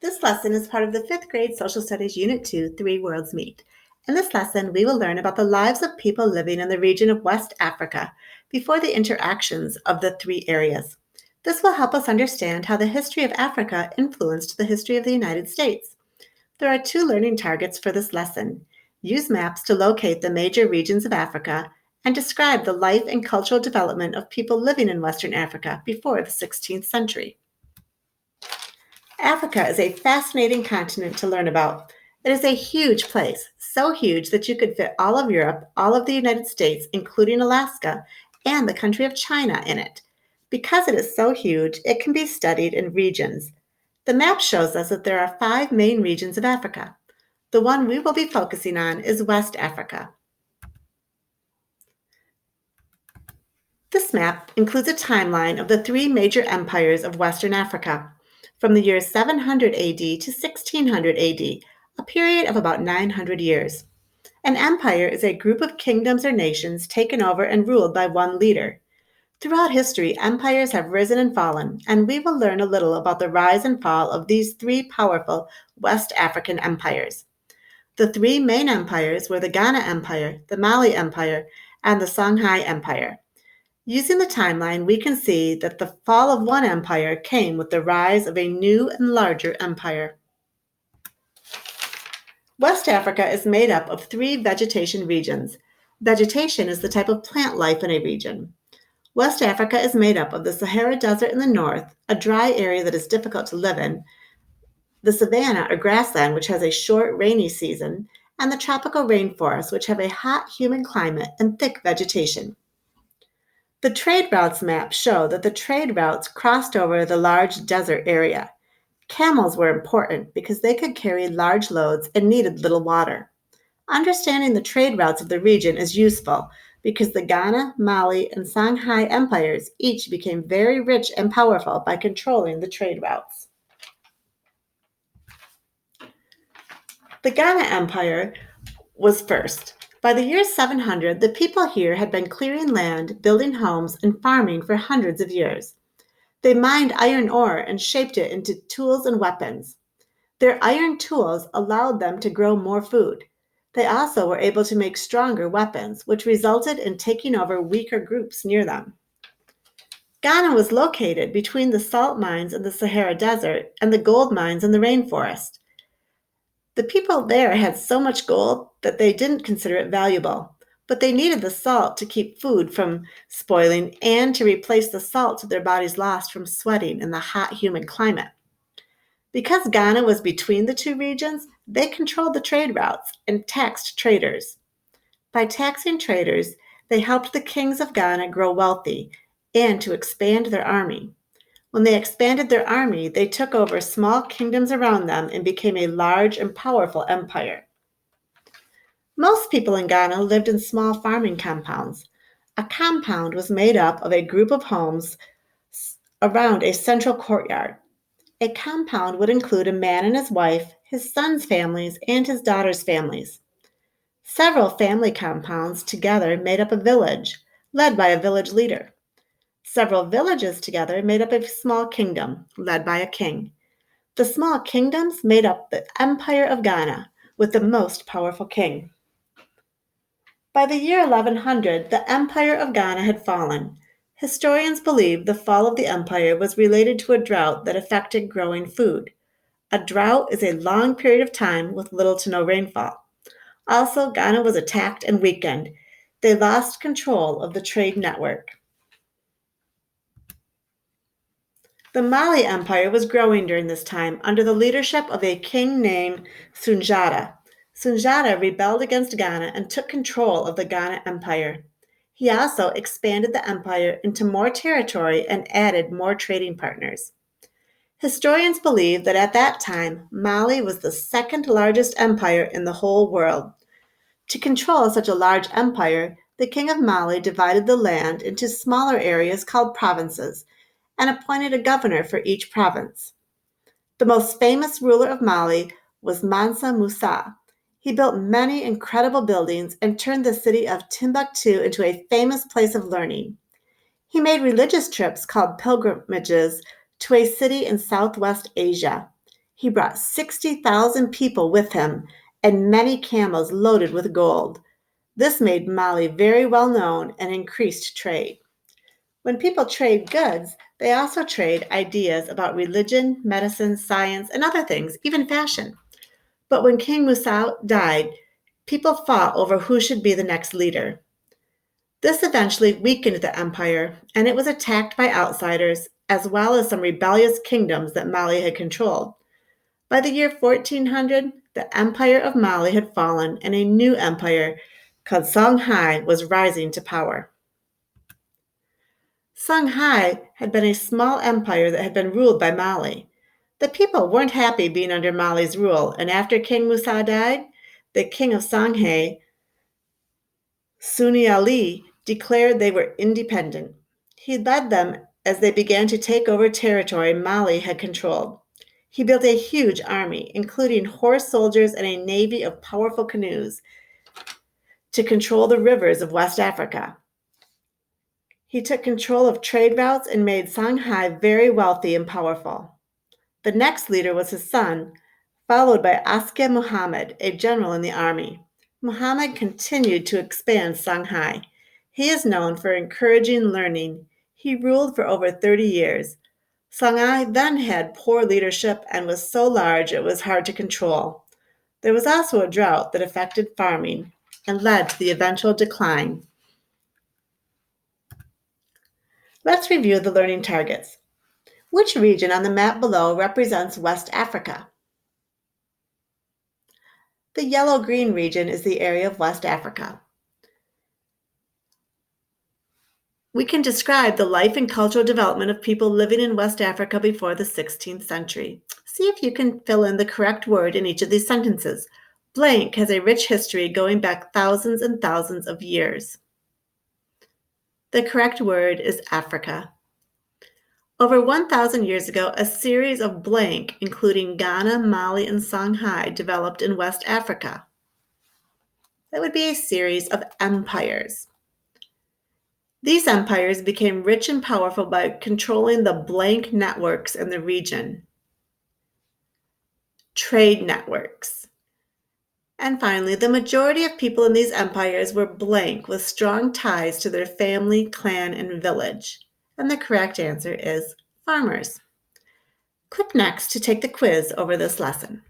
This lesson is part of the 5th grade Social Studies Unit 2, Three Worlds Meet. In this lesson, we will learn about the lives of people living in the region of West Africa before the interactions of the three areas. This will help us understand how the history of Africa influenced the history of the United States. There are 2 learning targets for this lesson. Use maps to locate the major regions of Africa and describe the life and cultural development of people living in Western Africa before the 16th century. Africa is a fascinating continent to learn about. It is a huge place, so huge that you could fit all of Europe, all of the United States, including Alaska, and the country of China in it. Because it is so huge, it can be studied in regions. The map shows us that there are 5 main regions of Africa. The one we will be focusing on is West Africa. This map includes a timeline of the 3 major empires of Western Africa, from the years 700 AD to 1600 AD, a period of about 900 years. An empire is a group of kingdoms or nations taken over and ruled by one leader. Throughout history, empires have risen and fallen, and we will learn a little about the rise and fall of these 3 powerful West African empires. The 3 main empires were the Ghana Empire, the Mali Empire, and the Songhai Empire. Using the timeline, we can see that the fall of one empire came with the rise of a new and larger empire. West Africa is made up of 3 vegetation regions. Vegetation is the type of plant life in a region. West Africa is made up of the Sahara Desert in the north, a dry area that is difficult to live in, the savanna or grassland, which has a short rainy season, and the tropical rainforests, which have a hot, humid climate and thick vegetation. The trade routes map show that the trade routes crossed over the large desert area. Camels were important because they could carry large loads and needed little water. Understanding the trade routes of the region is useful because the Ghana, Mali, and Songhai empires each became very rich and powerful by controlling the trade routes. The Ghana Empire was first. By the year 700, the people here had been clearing land, building homes, and farming for hundreds of years. They mined iron ore and shaped it into tools and weapons. Their iron tools allowed them to grow more food. They also were able to make stronger weapons, which resulted in taking over weaker groups near them. Ghana was located between the salt mines in the Sahara Desert and the gold mines in the rainforest. The people there had so much gold that they didn't consider it valuable, but they needed the salt to keep food from spoiling and to replace the salt their bodies lost from sweating in the hot, humid climate. Because Ghana was between the 2 regions, they controlled the trade routes and taxed traders. By taxing traders, they helped the kings of Ghana grow wealthy and to expand their army. When they expanded their army, they took over small kingdoms around them and became a large and powerful empire. Most people in Ghana lived in small farming compounds. A compound was made up of a group of homes around a central courtyard. A compound would include a man and his wife, his sons' families, and his daughters' families. Several family compounds together made up a village, led by a village leader. Several villages together made up a small kingdom, led by a king. The small kingdoms made up the Empire of Ghana, with the most powerful king. By the year 1100, the Empire of Ghana had fallen. Historians believe the fall of the empire was related to a drought that affected growing food. A drought is a long period of time with little to no rainfall. Also, Ghana was attacked and weakened. They lost control of the trade network. The Mali Empire was growing during this time under the leadership of a king named Sunjata. Sunjata rebelled against Ghana and took control of the Ghana Empire. He also expanded the empire into more territory and added more trading partners. Historians believe that at that time, Mali was the 2nd largest empire in the whole world. To control such a large empire, the king of Mali divided the land into smaller areas called provinces and appointed a governor for each province. The most famous ruler of Mali was Mansa Musa. He built many incredible buildings and turned the city of Timbuktu into a famous place of learning. He made religious trips called pilgrimages to a city in Southwest Asia. He brought 60,000 people with him and many camels loaded with gold. This made Mali very well known and increased trade. When people trade goods, they also trade ideas about religion, medicine, science, and other things, even fashion. But when King Musa died, people fought over who should be the next leader. This eventually weakened the empire, and it was attacked by outsiders, as well as some rebellious kingdoms that Mali had controlled. By the year 1400, the Empire of Mali had fallen, and a new empire called Songhai was rising to power. Songhai had been a small empire that had been ruled by Mali. The people weren't happy being under Mali's rule, and after King Musa died, the king of Songhai, Sunni Ali, declared they were independent. He led them as they began to take over territory Mali had controlled. He built a huge army, including horse soldiers and a navy of powerful canoes, to control the rivers of West Africa. He took control of trade routes and made Songhai very wealthy and powerful. The next leader was his son, followed by Aske Muhammad, a general in the army. Muhammad continued to expand Songhai. He is known for encouraging learning. He ruled for over 30 years. Songhai then had poor leadership and was so large it was hard to control. There was also a drought that affected farming and led to the eventual decline. Let's review the learning targets. Which region on the map below represents West Africa? The yellow-green region is the area of West Africa. We can describe the life and cultural development of people living in West Africa before the 16th century. See if you can fill in the correct word in each of these sentences. Blank has a rich history going back thousands and thousands of years. The correct word is Africa. Over 1,000 years ago, a series of blank, including Ghana, Mali, and Songhai, developed in West Africa. That would be a series of empires. These empires became rich and powerful by controlling the blank networks in the region. Trade networks. And finally, the majority of people in these empires were blank with strong ties to their family, clan, and village. And the correct answer is farmers. Click next to take the quiz over this lesson.